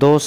2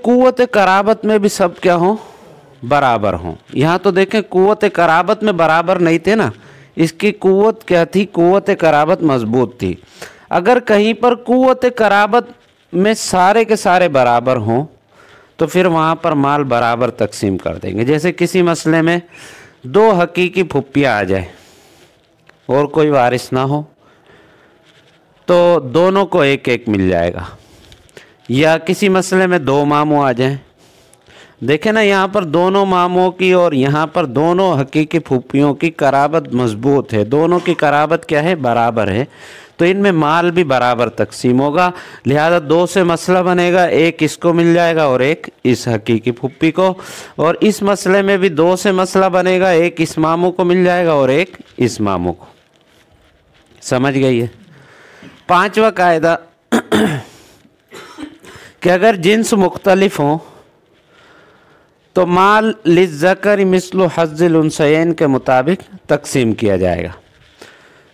कुव्वत कराबत में भी सब क्या हों, बराबर हों। यहाँ तो देखें कुव्वत कराबत में बराबर नहीं थे ना, इसकी कुव्वत क्या थी, कुव्वत कराबत मजबूत थी। अगर कहीं पर कुव्वत कराबत में सारे के सारे बराबर हों तो फिर वहाँ पर माल बराबर तकसीम कर देंगे। जैसे किसी मसले में दो हकीकी फुप्पियाँ आ जाए और कोई वारिस ना हो तो दोनों को एक एक मिल जाएगा, या किसी मसले में दो मामू आ जाएं, देखें ना यहाँ पर दोनों मामों की और यहाँ पर दोनों हकीकी फूफियों की कराबत मजबूत है, दोनों की कराबत क्या है, बराबर है, तो इनमें माल भी बराबर तकसीम होगा। लिहाजा दो से मसला बनेगा, एक इसको मिल जाएगा और एक इस हकीकी फुप्पी को, और इस मसले में भी दो से मसला बनेगा, एक इस मामू को मिल जाएगा और एक इस मामू को। समझ गई है। पांचवा कायदा कि अगर जिन्स मुख्तलिफ हों तो माल लिज़्ज़कर मिस्लु हज़्ज़िल उन्सयैन के मुताबिक तकसीम किया जाएगा।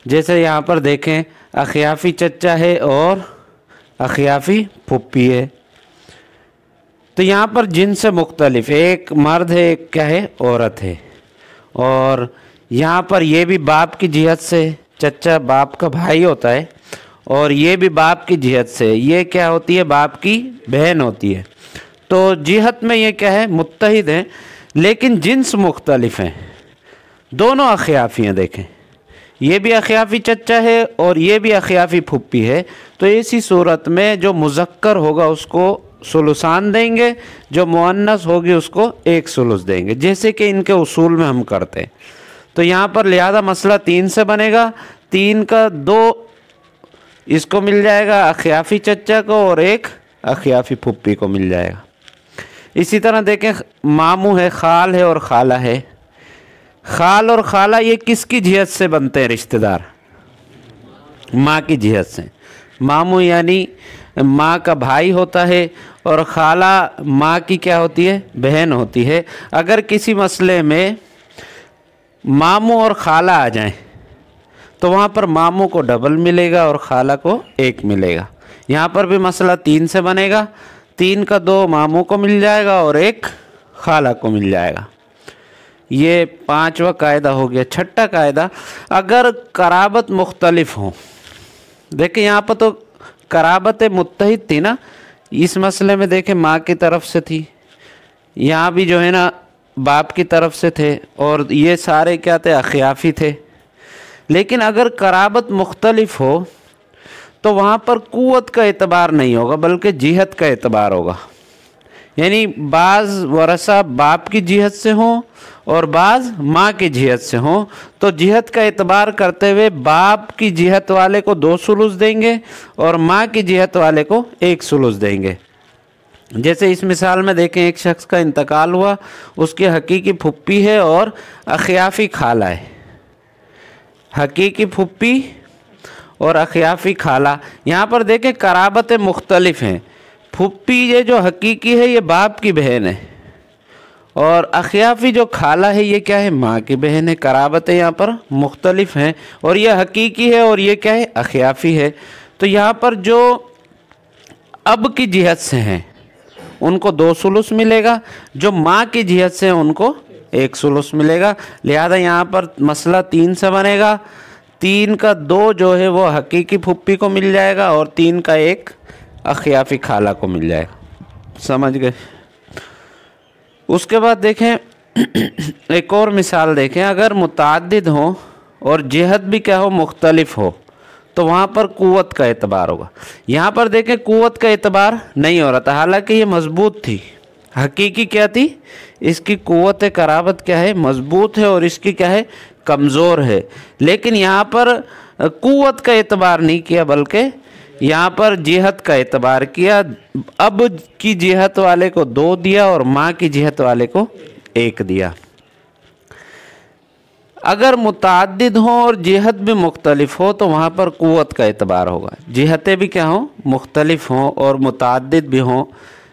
जैसे यहाँ पर देखें अखियाफ़ी चचा है और अखियाफ़ी फुप्पी है, तो यहाँ पर जिन्स मुख्तलिफ, एक मर्द है एक क्या है, औरत है, और यहाँ पर ये भी बाप की जिहत से, चचा बाप का भाई होता है, और ये भी बाप की जिहत से, ये क्या होती है, बाप की बहन होती है। तो जिहत में ये क्या है, मुत्तहिद हैं, लेकिन जिन्स मुख्तलिफ हैं, दोनों अखियाफ़ी हैं। देखें ये भी अखियाफ़ी चचा है और ये भी अखियाफ़ी फुप्पी है, तो ऐसी सूरत में जो मुज़क्कर होगा उसको सुलुसान देंगे, जो मुअन्नस होगी उसको एक सुलुस देंगे, जैसे कि इनके उसूल में हम करते हैं। तो यहाँ पर लिहाजा मसला 3 से बनेगा, 3 का 2 इसको मिल जाएगा अखियाफ़ी चचा को और एक अखियाफ़ी फुप्पी को मिल जाएगा। इसी तरह देखें मामू है, खाल है और खाला है। खाल और खाला ये किसकी जिहत से बनते हैं रिश्तेदार, माँ की जिहत से। मामू यानी माँ का भाई होता है और खाला माँ की क्या होती है, बहन होती है। अगर किसी मसले में मामू और खाला आ जाएं तो वहाँ पर मामू को डबल मिलेगा और खाला को 1 मिलेगा। यहाँ पर भी मसला 3 से बनेगा, 3 का 2 मामू को मिल जाएगा और 1 खाला को मिल जाएगा। ये 5वां कायदा हो गया। छठा कायदा, अगर कराबत मुख्तलिफ हो, देखिए यहाँ पर तो कराबत मुत्तहिद थी ना, इस मसले में देखें माँ की तरफ से थी, यहाँ भी जो है ना बाप की तरफ से थे, और ये सारे क्या थे, अखियाफ़ी थे। लेकिन अगर कराबत मुख्तलिफ हो तो वहाँ पर कुव्वत का एतबार नहीं होगा बल्कि जिहत का एतबार होगा। यानी बाज़ वरसा बाप की जिहत से हों और बाज़ माँ की जिहत से हों, तो जिहत का एतबार करते हुए बाप की जिहत वाले को 2 सुलुस देंगे और माँ की जिहत वाले को 1 सुलुस देंगे। जैसे इस मिसाल में देखें एक शख्स का इंतकाल हुआ, उसकी हकीकी फुप्पी है और अखियाफ़ी खाला है। हकीकी फुप्पी और अखियाफ़ी खाला, यहाँ पर देखें कराबत मुख्तलिफ हैं। फुप्पी ये जो हकीकी है ये बाप की बहन है, और अखियाफ़ी जो खाला है ये क्या है, माँ की बहन है। कराबतें यहाँ पर मुख्तलिफ हैं, और ये हकीकी है और ये क्या है, अखियाफ़ी है। तो यहाँ पर जो अब की जिहत से हैं उनको 2 सुलुस मिलेगा, जो माँ की जिहत से हैं उनको 1 सुलुस मिलेगा। लिहाजा यहाँ पर मसला 3 से बनेगा, 3 का 2 जो है वो हकीकी फुप्पी को मिल जाएगा और 3 का 1 अखियाफ़ी खाला को मिल जाएगा। समझ गए। उसके बाद देखें एक और मिसाल देखें, अगर मुताद्दिद हो और जिहत भी क्या हो, मुख्तलिफ हो, तो वहाँ पर कुव्वत का एतबार होगा। यहाँ पर देखें कुव्वत का एतबार नहीं हो रहा था, हालांकि ये मजबूत थी। हकीकी क्या थी, इसकी कुव्वत कराबत क्या है, मजबूत है, और इसकी क्या है, कमज़ोर है। लेकिन यहाँ पर कुव्वत का एतबार नहीं किया बल्कि यहाँ पर जिहत का एतबार किया। अब की जिहत वाले को 2 दिया और माँ की जिहत वाले को 1 दिया। अगर मुताद्दिद हों और जिहत भी मुख्तलिफ हो तो वहाँ पर कुव्वत का एतबार होगा। जिहतें भी क्या हों, मुख्तलिफ हों और मुताद्दिद भी हों।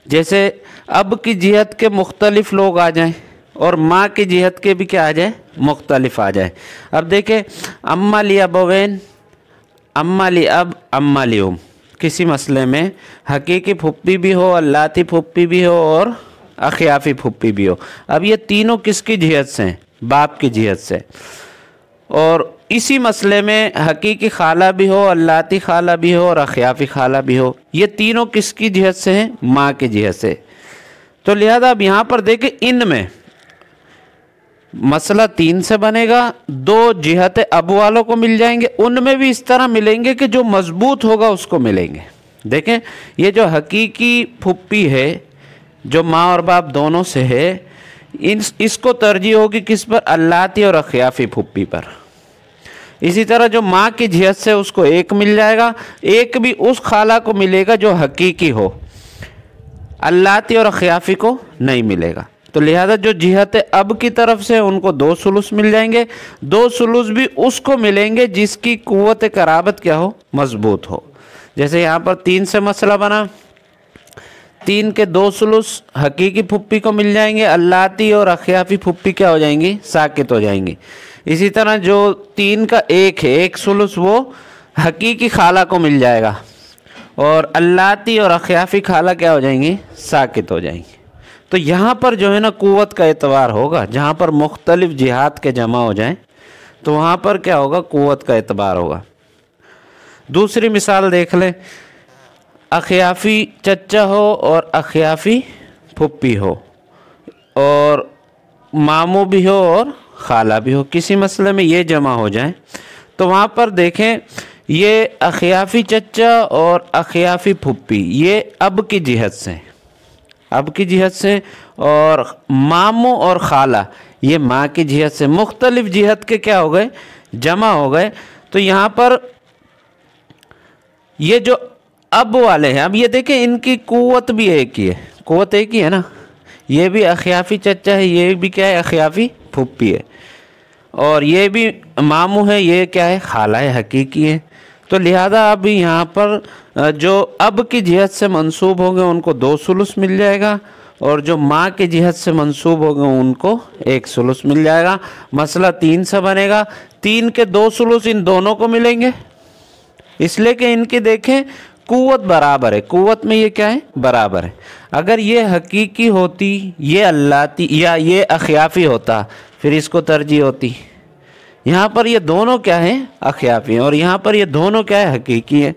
जैसे अब की जिहत के मुख्तलिफ लोग आ जाएं और माँ की जिहत के भी क्या आ जाए, मुख्तलिफ आ जाए। अब देखें अम्मा ली अबवैन, अम्मा ली अब, अम्मा ली उम, किसी मसले में हकीकी फुप्पी भी हो, अल्लाती फुप्पी भी हो और अखियाफी फुप्पी भी हो। अब ये तीनों किसकी जिहत से हैं? बाप की जिहत से। और इसी मसले में हकीकी खाला भी हो, अल्लाती खाला भी हो और अखियाफी खाला भी हो। ये तीनों किसकी जिहत से हैं? माँ की जिहत से। तो लिहाजा अब यहाँ पर देखें, इनमें मसला 3 से बनेगा। 2 जिहत अब वालों को मिल जाएंगे, उनमें भी इस तरह मिलेंगे कि जो मजबूत होगा उसको मिलेंगे। देखें, ये जो हकीकी फुप्पी है जो माँ और बाप दोनों से है, इसको तरजीह होगी किस पर? अल्लाती और अखियाफी फुप्पी पर। इसी तरह जो माँ की जिहत से उसको 1 मिल जाएगा, 1 भी उस खाला को मिलेगा जो हकीकी हो, अल्लाती और अखियाफी को नहीं मिलेगा। तो लिहाजा जो जिहत अब की तरफ से उनको 2 सुलुस मिल जाएंगे, 2 सुलुस भी उसको मिलेंगे जिसकी कुव्वत कराबत क्या हो? मजबूत हो। जैसे यहाँ पर 3 से मसला बना, 3 के 2 सुलुस हकीकी फुप्पी को मिल जाएंगे, अल्लाती और अखियाफी फुप्पी क्या हो जाएंगी? साकित हो जाएंगी। इसी तरह जो 3 का 1 है, 1 सुलुस वो हकीकी खाला को मिल जाएगा और अल्लाती और अखियाफी खाला क्या हो जाएंगी? साकित हो जाएंगी। तो यहाँ पर जो है ना कुव्वत का एतबार होगा। जहाँ पर मुख्तलिफ जिहात के जमा हो जाएं तो वहाँ पर क्या होगा? कुव्वत का एतबार होगा। दूसरी मिसाल देख लें, अखियाफी चचा हो और अखियाफी फुप्पी हो और मामू भी हो और खाला भी हो, किसी मसले में ये जमा हो जाए तो वहाँ पर देखें, ये अखियाफी चचा और अखियाफी फुप्पी ये अब की जिहत से, अब की जिहत से, और मामू और खाला ये माँ की जिहत से, मुख्तलिफ जिहत के क्या हो गए? जमा हो गए। तो यहाँ पर ये जो अब वाले हैं, अब ये देखें इनकी कुव्वत भी एक ही है, कुव्वत एक ही है ना। ये भी अखियाफी चचा है, ये भी क्या है? अखियाफी फुप्पी है, और ये भी मामू है, ये क्या है? खाला है, हकीकी है। तो लिहाजा अब यहाँ पर जो अब की जिहत से मंसूब होंगे उनको 2 सुलुस मिल जाएगा, और जो माँ की जिहत से मंसूब होंगे उनको 1 सुलुस मिल जाएगा। मसला 3 से बनेगा, 3 के 2 सुलुस इन दोनों को मिलेंगे, इसलिए कि इनकी देखें कुव्वत बराबर है, कुव्वत में ये क्या है? बराबर है। अगर ये हकीकी होती, ये अल्लाती या ये अखियाफी होता, फिर इसको तरजीह होती। यहाँ पर ये दोनों क्या हैं? अखियाफी हैं, और यहाँ पर ये दोनों क्या है? हकीकी है।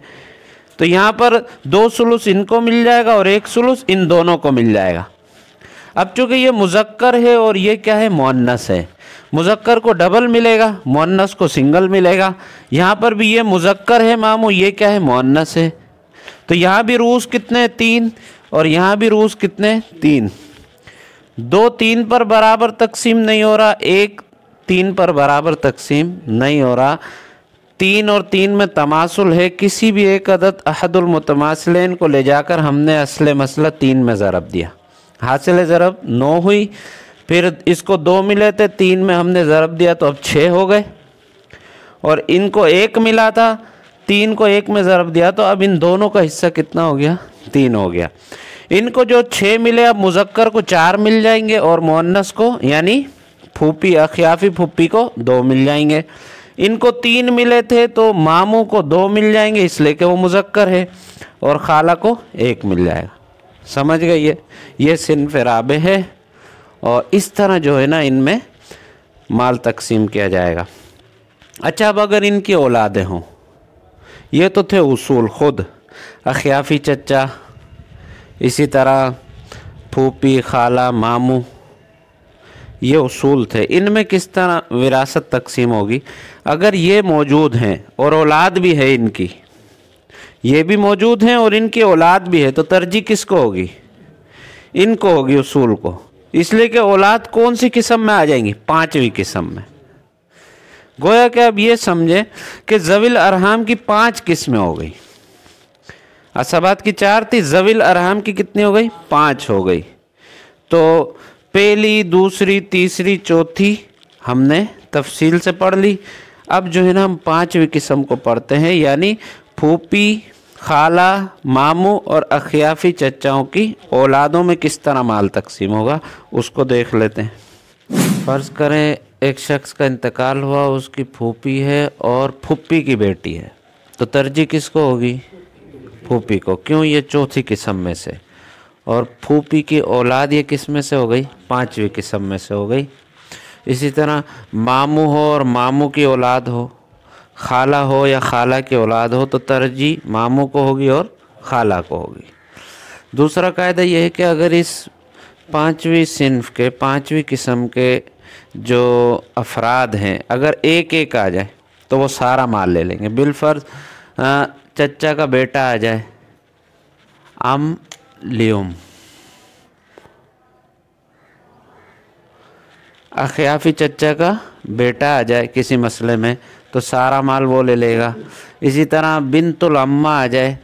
तो यहाँ पर 2 सुलुस इनको मिल जाएगा और 1 सुलुस इन दोनों को मिल जाएगा। अब चूँकि ये मुज़क्कर है और ये क्या है? मुअन्नस है, मुज़क्कर को डबल मिलेगा, मुअन्नस को सिंगल मिलेगा। यहाँ पर भी ये मुज़क्कर है मामू, ये क्या है? मुअन्नस है। तो यहाँ भी रूस कितने? 3, और यहाँ भी रूस कितने? 3। 2 3 पर बराबर तकसीम नहीं हो रहा, 1 3 पर बराबर तकसीम नहीं हो रहा। 3 और 3 में तमासुल है, किसी भी एक अदद अहदुल मुतमासिलैन को ले जाकर हमने असले मसला 3 में ज़रब दिया, हासिल ज़रब 9 हुई। फिर इसको 2 मिले थे, 3 में हमने ज़रब दिया तो अब 6 हो गए, और इनको 1 मिला था, 3 को 1 में ज़रब दिया तो अब इन दोनों का हिस्सा कितना हो गया? 3 हो गया। इनको जो 6 मिले, अब मुज़क्कर को 4 मिल जाएंगे और मुअन्नस को यानी फूफी अखियाफी फुप्पी को 2 मिल जाएंगे। इनको 3 मिले थे तो मामू को 2 मिल जाएंगे इसलिए कि वो मुज़क्कर है, और खाला को 1 मिल जाएगा। समझ गए? ये सिन्फ़ राबे है, और इस तरह जो है ना इनमें माल तकसीम किया जाएगा। अच्छा, अब अगर इनकी औलादें हों, ये तो थे उसूल खुद, अखियाफी चचा, इसी तरह फूफी, खाला, मामू, ये उसूल थे। इनमें किस तरह विरासत तकसीम होगी? अगर ये मौजूद हैं और औलाद भी है इनकी, ये भी मौजूद हैं और इनकी औलाद भी है, तो तरजीह किसको होगी? इनको होगी, उसूल को। इसलिए कि औलाद कौन सी किस्म में आ जाएंगी? 5वीं किस्म में। गोया कि अब ये समझे कि ज़विल अरहाम की 5 किस्में हो गई। असबात की 4 थी, ज़विल अरहाम की कितनी हो गई? 5 हो गई। तो पहली, दूसरी, तीसरी, चौथी हमने तफसील से पढ़ ली। अब जो है ना हम 5वीं किस्म को पढ़ते हैं, यानी फूफी, खाला, मामू और अखियाफी चचाओं की औलादों में किस तरह माल तकसीम होगा उसको देख लेते हैं। फ़र्ज़ करें एक शख्स का इंतकाल हुआ, उसकी फूफी है और फुप्पी की बेटी है, तो तरजीह किसको होगी? फूफी को। क्यों? ये चौथी किस्म में से, और फूफी की औलाद ये किस में से हो गई? पांचवी किस्म में से हो गई। इसी तरह मामू हो और मामू की औलाद हो, खाला हो या खाला की औलाद हो, तो तरजीह मामू को होगी और खाला को होगी। दूसरा कायदा ये है कि अगर इस पांचवी सिन्फ के, पांचवी किस्म के जो अफराद हैं, अगर एक एक आ जाए तो वो सारा माल ले लेंगे। बिलफर्ज चचा का बेटा आ जाए, अम लियुम, अखियाफी चचा का बेटा आ जाए किसी मसले में तो सारा माल वो ले लेगा। इसी तरह बिनतुल अम्मा आ जाए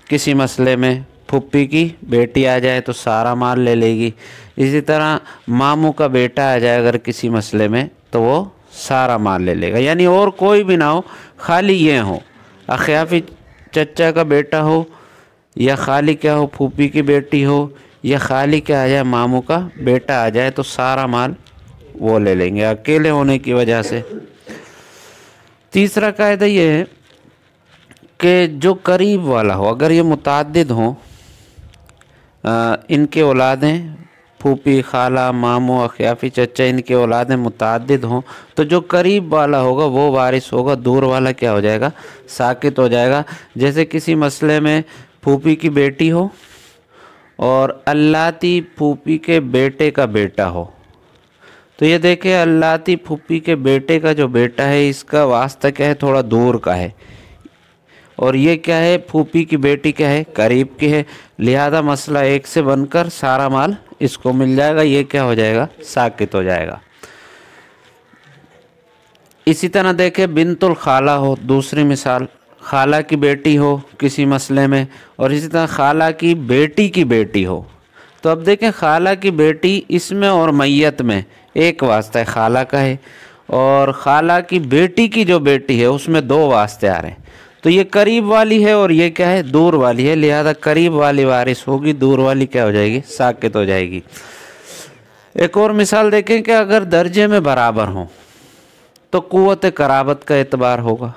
किसी मसले में, फुप्पी की बेटी आ जाए तो सारा माल ले लेगी। इसी तरह मामू का बेटा आ जाए अगर किसी मसले में तो वो सारा माल ले लेगा। यानी और कोई भी ना हो, खाली ये हो, अखियाफी चचा का बेटा हो या खाली क्या हो, फूफी की बेटी हो, या खाली क्या आ जाए, मामू का बेटा आ जाए तो सारा माल वो ले लेंगे अकेले होने की वजह से। तीसरा कायदा ये है कि जो करीब वाला हो, अगर ये मुताद्दिद हो, इनके औलादें फूफी, खाला, मामू, अखियाफी चचा, इनके औलादें मुताद्दिद हों तो जो करीब वाला होगा वो वारिस होगा, दूर वाला क्या हो जाएगा? साकित हो जाएगा। जैसे किसी मसले में फूफी की बेटी हो और अल्लाती फूफी के बेटे का बेटा हो, तो ये देखें अल्लाती फूफी के बेटे का जो बेटा है इसका वास्ता क्या है? थोड़ा दूर का है, और ये क्या है? फूफी की बेटी क्या है? करीब की है। लिहाजा मसला एक से बनकर सारा माल इसको मिल जाएगा, ये क्या हो जाएगा? साकित हो जाएगा। इसी तरह देखें बिनतुल खाला हो, दूसरी मिसाल, खाला की बेटी हो किसी मसले में, और इसी तरह खाला की बेटी हो, तो अब देखें खाला की बेटी इसमें और मैयत में एक वास्ता है, खाला का है, और खाला की बेटी की जो बेटी है उसमें दो वास्ते आ रहे हैं, तो ये करीब वाली है और ये क्या है? दूर वाली है। लिहाजा करीब वाली वारिस होगी, दूर वाली क्या हो जाएगी? साकित हो जाएगी। एक और मिसाल देखें कि अगर दर्जे में बराबर हों तो कुव्वत कराबत का एतबार होगा।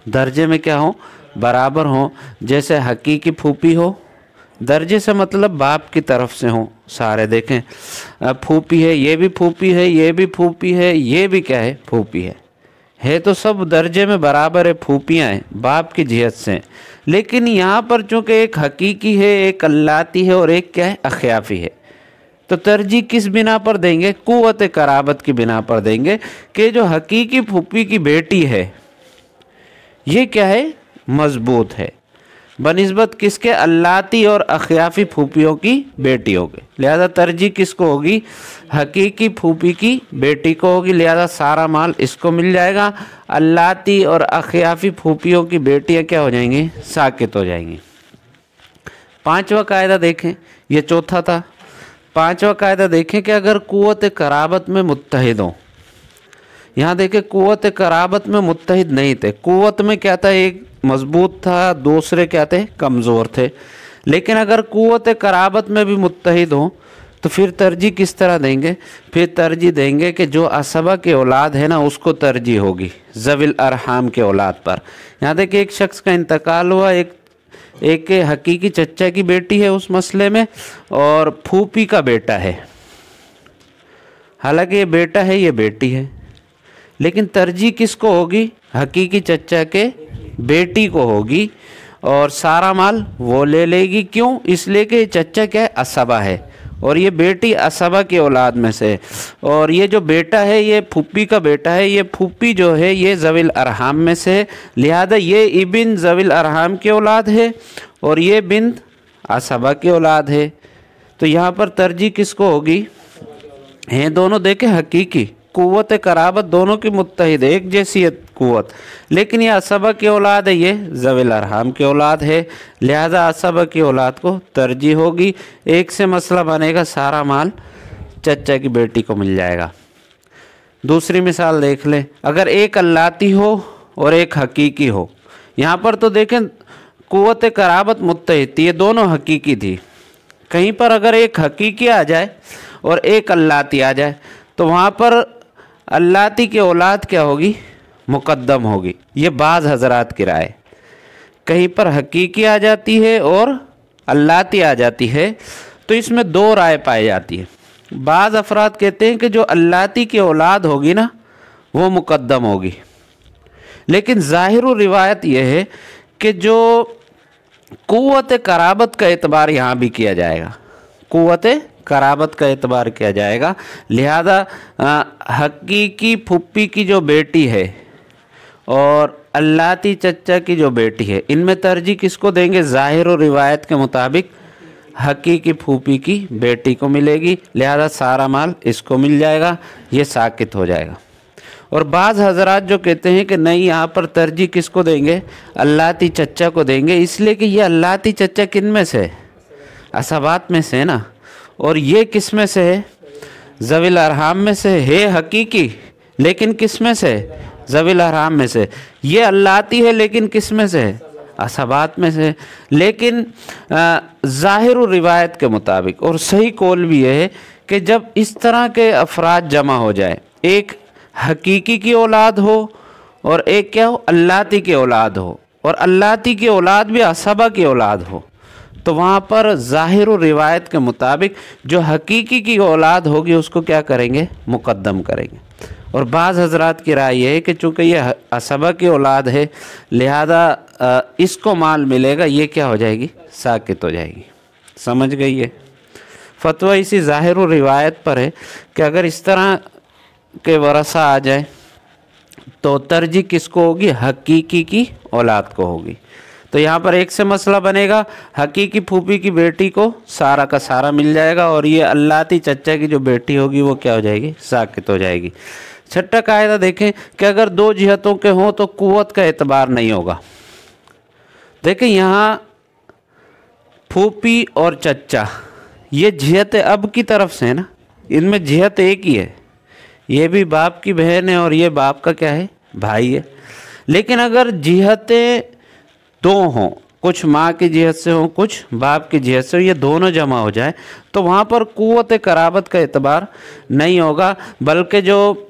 दर्जे में क्या हो? बराबर हों। जैसे हकीकी फूफी हो, दर्जे से मतलब बाप की तरफ से हों सारे। देखें फूफी है, ये भी फूफी है, ये भी फूफी है, ये भी क्या है? फूफी है तो सब दर्जे में बराबर है, फूफियाँ हैं बाप की जिहत से। लेकिन यहाँ पर चूँकि एक हकीकी है, एक अल्लाती है और एक क्या है? अखियाफी है, तो तरजीह किस बिना पर देंगे? कुव्वत कराबत की बिना पर देंगे कि जो हकीकी फूफी की बेटी है ये क्या है? मजबूत है बनिस्बत किसके? अल्लाती और अखियाफी फूफियों की बेटियों के। लिहाजा तरजीह किसको होगी? हकीकी फूफी की बेटी को होगी। लिहाजा सारा माल इसको मिल जाएगा। अल्लाती और अखियाफी फूफियों की बेटियां क्या हो जाएंगी? साकित हो जाएंगी। पांचवा कायदा देखें, ये चौथा था। पांचवा कायदा देखें कि अगर कुव्वत कराबत में मुत्तहिद हों, यहाँ देखें कुव्वत कराबत में मुत्तहिद नहीं थे। कुव्वत में क्या था? एक मजबूत था, दूसरे क्या थे? कमज़ोर थे। लेकिन अगर कुव्वत कराबत में भी मुत्तहिद हों तो फिर तरजीह किस तरह देंगे? फिर तरजीह देंगे कि जो असबा के औलाद है ना उसको तरजीह होगी ज़विल अरहाम के औलाद पर। यहाँ देखिए एक शख्स का इंतकाल हुआ, एक हकीकी चचा की बेटी है उस मसले में और फूफी का बेटा है। हालांकि ये बेटा है, ये बेटी है, लेकिन तरजीह किसको होगी? हकीकी चचा के बेटी को होगी और सारा माल वो ले लेगी। क्यों? इसलिए कि चचा क्या है? असबा है और ये बेटी असबा की औलाद में से। और ये जो बेटा है ये फूफी का बेटा है, ये फूफी जो है ये ज़विल अरहाम में से है। लिहाजा ये इबिन ज़विल अरहाम की औलाद है और ये बिन्त असबा की औलाद है। तो यहाँ पर तरजीह किसको होगी? हैं दोनों देखें हकीकी कुव्वत कराबत दोनों की मुत्तहिद है, एक जैसी है कुव्वत, लेकिन ये असबा की औलाद है, ये ज़विल अरहाम की औलाद है। लिहाजा असबा की औलाद को तरजीह होगी। एक से मसला बनेगा, सारा माल चचा की बेटी को मिल जाएगा। दूसरी मिसाल देख लें, अगर एक अल्लाती हो और एक हकीकी हो। यहाँ पर तो देखें कुव्वत कराबत मुत्तहिद थी, ये दोनों हकीकी थी। कहीं पर अगर एक हकीकी आ जाए और एक अल्लाती आ जाए तो वहाँ पर अल्लाती की औलाद क्या होगी? मुकद्दम होगी। ये बाज़ हज़रात की राय। कहीं पर हकीकी आ जाती है और अल्लाती आ जाती है, तो इसमें दो राय पाई जाती है। बाज़ अफराद कहते हैं कि जो अल्लाती की औलाद होगी ना वो मुकद्दम होगी, लेकिन ज़ाहिर रिवायत यह है कि जो क़ुव्वत कराबत का एतबार यहाँ भी किया जाएगा, क़ुव्वत कराबत का एतबार किया जाएगा। लिहाजा हकीकी फुप्पी की जो बेटी है और अल्लाती चच्चा की जो बेटी है, इनमें तरजीह किसको देंगे? ज़ाहिर रिवायत के मुताबिक हकीकी फूफी की बेटी को मिलेगी, लिहाजा सारा माल इसको मिल जाएगा, ये साकित हो जाएगा। और बाज़ हज़रात जो कहते हैं कि नहीं, यहाँ पर तरजीह किसको देंगे? अल्लाती चच्चा को देंगे, इसलिए कि ये अल्लाती चच्चा किन में से है? असबात में से है ना, और ये किस में से है? ज़विल अरहाम में से है हकीकी, लेकिन किस में से? ज़विल अरहाम में से। ये अल्लाती है लेकिन किस में से है? असबात में से। लेकिन ज़ाहिर रिवायत के मुताबिक और सही कौल भी यह है कि जब इस तरह के अफराद जमा हो जाए, एक हकीकी की औलाद हो और एक क्या हो? अल्लाती की औलाद हो, और अल्लाती की औलाद भी असबा की औलाद हो, तो वहाँ पर ज़ाहिर रिवायत के मुताबिक जो हकीकी की औलाद होगी उसको क्या करेंगे? मुकद्दम करेंगे। और बाज़ हज़रात की राय ये है कि चूँकि ये असबा की औलाद है, लिहाजा इसको माल मिलेगा, ये क्या हो जाएगी? साकित हो जाएगी। समझ गई है? फतवा इसी ज़ाहिर रिवायत पर है कि अगर इस तरह के वरसा आ जाए तो तरजीह किसको होगी? हकीकी की औलाद को होगी। तो यहाँ पर एक से मसला बनेगा, हकीकी फूफी की बेटी को सारा का सारा मिल जाएगा, और ये अल्लाती चच्चा की जो बेटी होगी वो क्या हो जाएगी? साकित हो जाएगी। छठा कायदा देखें कि अगर दो जिहतों के हों तो कुव्वत का एतबार नहीं होगा। देखें यहाँ फूफी और चच्चा ये जिहत अब की तरफ से है ना, इनमें जिहत एक ही है, ये भी बाप की बहन है और ये बाप का क्या है? भाई है। लेकिन अगर जिहतें दो हों, कुछ माँ की जिहत से हों, कुछ बाप की जिहत से, ये दोनों जमा हो जाए तो वहाँ पर कुव्वत कराबत का एतबार नहीं होगा, बल्कि जो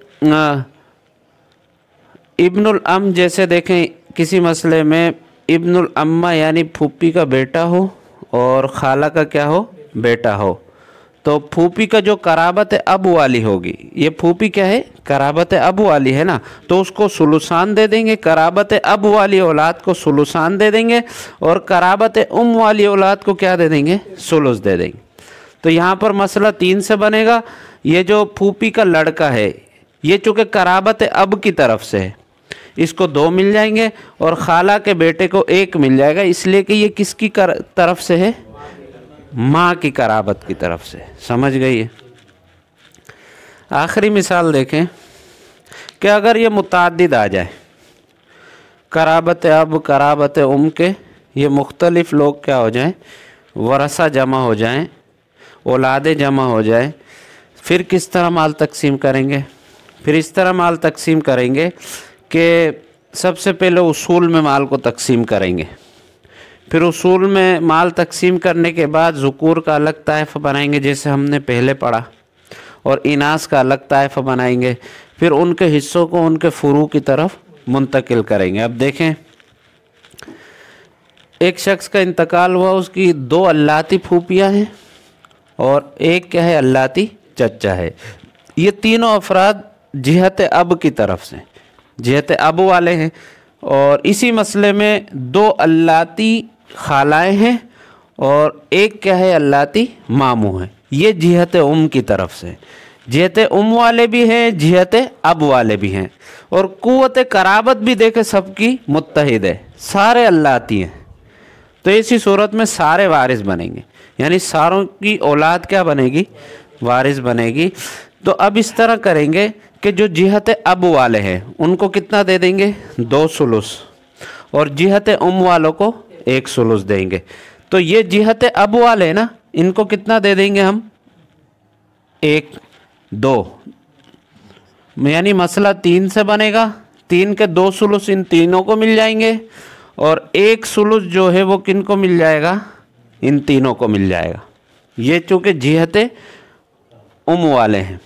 इब्नुल अम जैसे देखें किसी मसले में इब्नुल अम्मा यानी फूफी का बेटा हो और खाला का क्या हो? बेटा हो, तो फूफी का जो कराबत अब वाली होगी, ये फूफी क्या है? कराबत अब वाली है ना, तो उसको सुलुसान दे देंगे, कराबत अब वाली औलाद को सुलुसान दे देंगे, और कराबत उम वाली औलाद को क्या दे देंगे? सुलुस दे देंगे। तो यहाँ पर मसला 3 से बनेगा। ये जो फूफी का लड़का है ये चूँकि कराबत अब की तरफ से है, इसको 2 मिल जाएंगे, और खाला के बेटे को 1 मिल जाएगा, इसलिए कि ये किसकी तरफ से है? माँ की कराबत की तरफ से। समझ गई है? आखिरी मिसाल देखें कि अगर ये मुताद्दिद आ जाए, कराबत अब कराबत उम के ये मुख्तलिफ लोग क्या हो जाएं? वरसा जमा हो जाएं, औलादे जमा हो जाए, फिर किस तरह माल तकसीम करेंगे? फिर इस तरह माल तकसीम करेंगे कि सबसे पहले उसूल में माल को तकसीम करेंगे, फिर उसूल में माल तकसीम करने के बाद ज़ुकूर का अलग ताइफ़ा बनाएंगे जैसे हमने पहले पढ़ा, और इनास का अलग ताइफ़ा बनाएंगे, फिर उनके हिस्सों को उनके फ़ुरू की तरफ मुंतकिल करेंगे। अब देखें, एक शख्स का इंतकाल हुआ, उसकी 2 अल्लाती फूफियाँ हैं और एक क्या है? अल्लाती चच्चा है। ये तीनों अफराद जिहत अब की तरफ से, जिहत अब वाले हैं, और इसी मसले में 2 अल्लाती खालाएँ हैं और एक क्या है? अल्लाती मामू है। ये जिहत उम की तरफ से, जिहत उम वाले भी हैं, जिहत अब वाले भी हैं, और कुव्वत कराबत भी देखे सबकी मुत्तहिद है, सारे अल्लाती हैं। तो ऐसी सूरत में सारे वारिस बनेंगे, यानी सारों की औलाद क्या बनेगी? वारिस बनेगी। तो अब इस तरह करेंगे कि जो जिहत अब वाले हैं उनको कितना दे देंगे? 2 सुलुस, और जिहत उम वालों को 1 सुलुस देंगे। तो ये जिहत अब वाले ना, इनको कितना दे देंगे हम? 1 2, यानी मसला 3 से बनेगा। 3 के 2 सुलुस इन तीनों को मिल जाएंगे, और 1 सुलुस जो है वो किन को मिल जाएगा? इन तीनों को मिल जाएगा। ये चूँकि जिहत उम वाले हैं।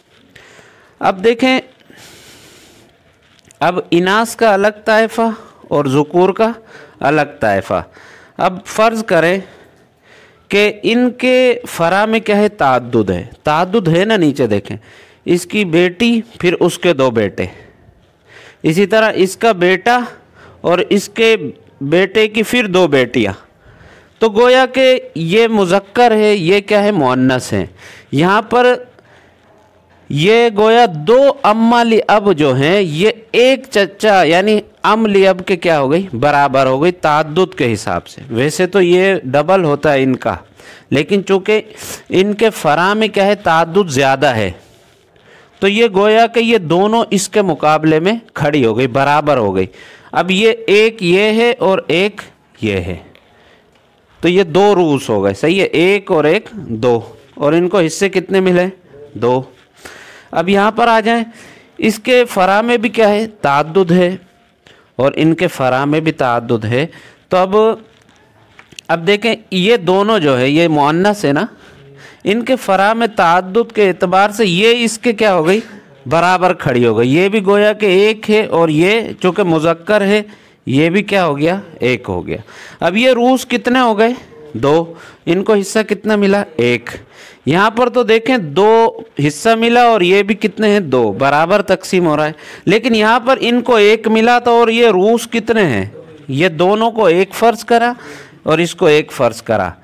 अब देखें, अब इनास का अलग ताइफ़ा और ज़ुकूर का अलग ताइफा। अब फ़र्ज़ करें कि इनके फ़रा में क्या है, ताअद्दुद है। ताअद्दुद है ना, नीचे देखें, इसकी बेटी फिर उसके दो बेटे, इसी तरह इसका बेटा और इसके बेटे की फिर दो बेटियां। तो गोया कि ये मुज़क्कर है, ये क्या है, मुअन्नस है। यहाँ पर ये गोया दो अम्मा लि अब जो हैं ये एक चचा यानी अम लि अब के क्या हो गई, बराबर हो गई ताअद्दुद के हिसाब से। वैसे तो ये डबल होता है इनका, लेकिन चूँकि इनके फ़रा में क्या है, ताअद्दुद ज़्यादा है, तो ये गोया कि ये दोनों इसके मुकाबले में खड़ी हो गई, बराबर हो गई। अब ये एक ये है और एक ये है, तो ये दो रूस हो गए, सही है, एक और एक दो, और इनको हिस्से कितने मिले, दो। अब यहाँ पर आ जाएं, इसके फ़रा में भी क्या है, ताअद्दुद है, और इनके फ़रा में भी ताअद्दुद है। तो अब देखें, ये दोनों जो है ये मुअन्नस है ना, इनके फ़रा में ताअद्दुद के एतबार से ये इसके क्या हो गई, बराबर खड़ी हो गई। ये भी गोया कि एक है, और ये चूँकि मुज़क्कर है ये भी क्या हो गया, एक हो गया। अब ये रूस कितने हो गए, दो, इनको हिस्सा कितना मिला, एक। यहाँ पर तो देखें दो हिस्सा मिला और ये भी कितने हैं, दो, बराबर तकसीम हो रहा है। लेकिन यहाँ पर इनको एक मिला था और ये रूस कितने हैं, ये दोनों को एक फ़र्ज़ करा और इसको एक फ़र्ज़ करा,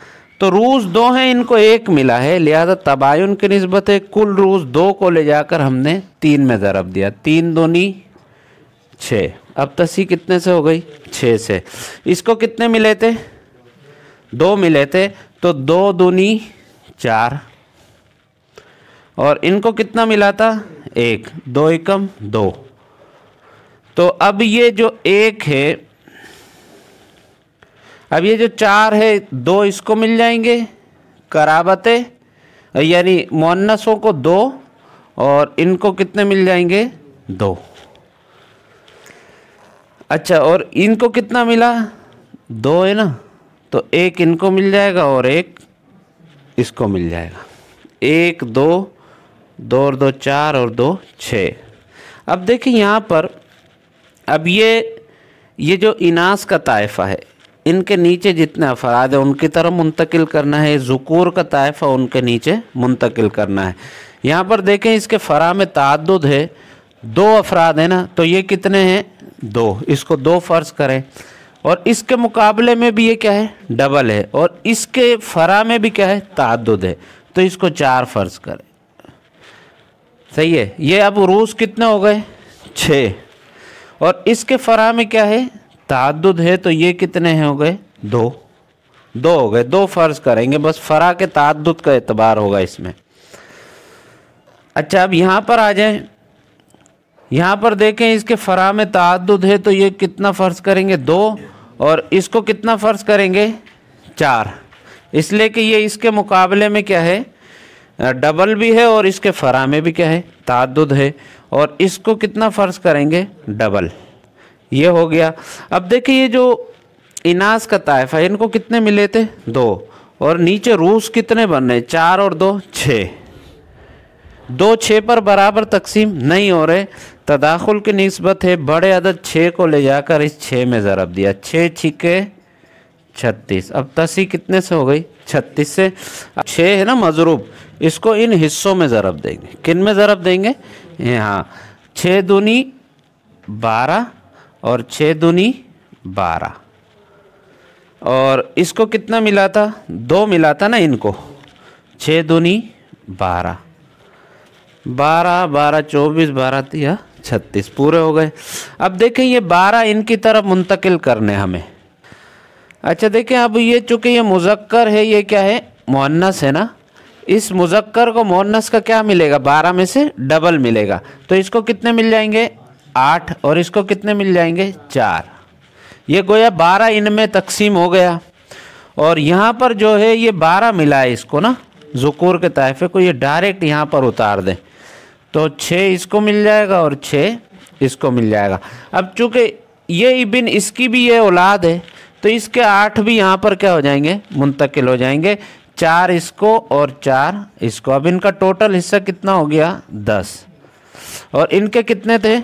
तो रूस दो हैं, इनको एक मिला है, लिहाजा तबायुन की निस्बत है कुल रूस दो को ले जाकर हमने 3 में ज़रब दिया, 3 दूनी 6। अब तसी कितने से हो गई, 6 से। इसको कितने मिले थे, 2 मिले थे, तो 2 दूनी 4, और इनको कितना मिला था, 1, 2 एकम 2। तो अब ये जो 1 है, अब ये जो 4 है, 2 इसको मिल जाएंगे कराबते, यानी मुअन्नसों को 2, और इनको कितने मिल जाएंगे, 2। अच्छा, और इनको कितना मिला, 2 है ना, तो 1 इनको मिल जाएगा और 1 इसको मिल जाएगा। 1 2 2 और 2 4 और 2 6। अब देखिए यहाँ पर, अब ये जो इनास का ताइफा है, इनके नीचे जितने अफराद हैं उनकी तरफ मुंतकिल करना है, ज़ुकूर का ताइफा उनके नीचे मुंतकिल करना है। यहाँ पर देखें इसके फ़रा में ताअद्दुद है, 2 अफराद है ना, तो ये कितने हैं, 2, इसको 2 फ़र्ज़ करें, और इसके मुकाबले में भी ये क्या है, डबल है, और इसके फ़रा में भी क्या है, ताअद्दुद है, तो इसको 4 फ़र्ज़ करें, सही है। ये अब रूस कितने हो गए, 6, और इसके फ़रा में क्या है, ताअद्दुद है, तो ये कितने हैं हो गए, 2 हो गए, 2 फ़र्ज़ करेंगे, बस फ़रा के ताअद्दुद का एतबार होगा इसमें। अच्छा, अब यहाँ पर आ जाएं, यहाँ पर देखें इसके फ़रा में ताअद्दुद है, तो ये कितना फ़र्ज़ करेंगे, 2, और इसको कितना फ़र्ज़ करेंगे, 4, इसलिए कि ये इसके मुकाबले में क्या है, डबल भी है, और इसके फ़रा में भी क्या है, ताअद्दुद है, और इसको कितना फ़र्ज़ करेंगे, डबल, ये हो गया। अब देखिए ये जो इनास का ताइफा, इनको कितने मिले थे, 2, और नीचे रूस कितने बन रहे, 4 और 2 6, 2 6 पर बराबर तकसीम नहीं हो रहे, तदाखुल की निस्बत है, बड़े अदद 6 को ले जाकर इस 6 में ज़रब दिया, 6 छिके 36। अब तसी कितने से हो गई, 36 से। 6 है ना मज़रूब, इसको इन हिस्सों में ज़रब देंगे, किन में ज़रब देंगे, यहाँ 6 दूनी 12 और 6 दूनी 12, और इसको कितना मिला था, 2 मिला था ना इनको, 6 दूनी 12, 12 12 24 12 3 36 पूरे हो गए। अब देखें ये 12 इनकी तरफ मुंतकिल करने हमें। अच्छा देखें, अब ये चूँकि ये मुज़क्कर है, ये क्या है, मुअन्नस है ना, इस मुज़क्कर को मुअन्नस का क्या मिलेगा, 12 में से डबल मिलेगा, तो इसको कितने मिल जाएंगे, 8, और इसको कितने मिल जाएंगे, 4। ये गोया 12 इनमें तकसीम हो गया, और यहाँ पर जो है ये 12 मिला है इसको ना, ज़ुकूर के ताइफे को, ये डायरेक्ट यहाँ पर उतार दें, तो 6 इसको मिल जाएगा और 6 इसको मिल जाएगा। अब चूँकि ये इबिन इसकी भी ये औलाद है, तो इसके 8 भी यहाँ पर क्या हो जाएंगे, मुंतकिल हो जाएंगे, 4 इसको और 4 इसको। अब इनका टोटल हिस्सा कितना हो गया, 10, और इनके कितने थे,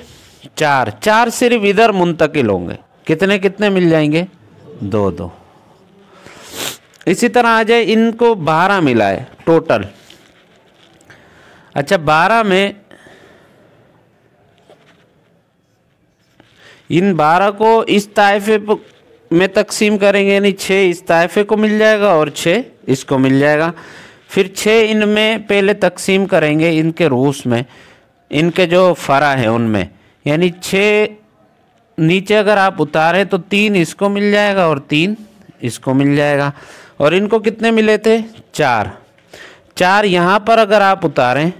4 सिर्फ इधर मुंतकिल होंगे, कितने कितने मिल जाएंगे, 2 2। इसी तरह आ जाए, इनको 12 मिला है टोटल। अच्छा, 12 में इन 12 को इस ताइफे में तकसीम करेंगे, यानी 6 इस ताइफे को मिल जाएगा और 6 इसको मिल जाएगा। फिर 6 इनमें पहले तकसीम करेंगे इनके रूस में, इनके जो फरा है उनमें, यानी 6 नीचे अगर आप उतारें तो 3 इसको मिल जाएगा और 3 इसको मिल जाएगा। और इनको कितने मिले थे? 4। 4 यहाँ पर अगर आप उतारें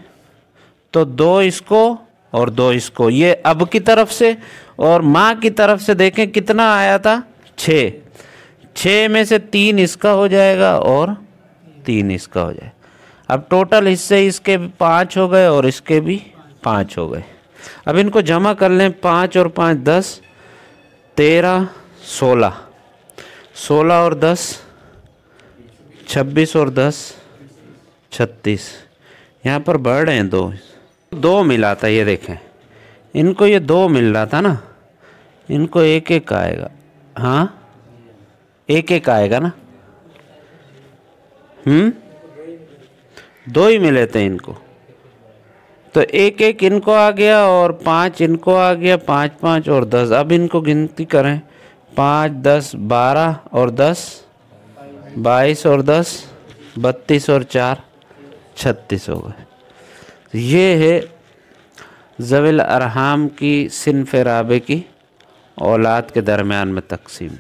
तो 2 इसको और 2 इसको, ये अब की तरफ से, और माँ की तरफ से देखें कितना आया था? 6। 6 में से 3 इसका हो जाएगा और 3 इसका हो जाएगा। अब टोटल हिस्से इसके 5 हो गए और इसके भी 5 हो गए। अब इनको जमा कर लें, 5 और 5 10, 13 16, 16 और 10 26 और 10 36। यहाँ पर बढ़ रहे हैं 2 मिला था, ये देखें इनको ये 2 मिल रहा था ना, इनको 1 1 आएगा। हाँ 1 1 आएगा ना, 2 ही मिले थे इनको, तो 1 1 इनको आ गया और 5 इनको आ गया, 5 5 और 10। अब इनको गिनती करें, 5 10 12 और 10 22 और 10 32 और 4 36 हो गए। ये है ज़विल अरहाम की सिन्फ़ राबे की औलाद के दरमियान में तकसीम।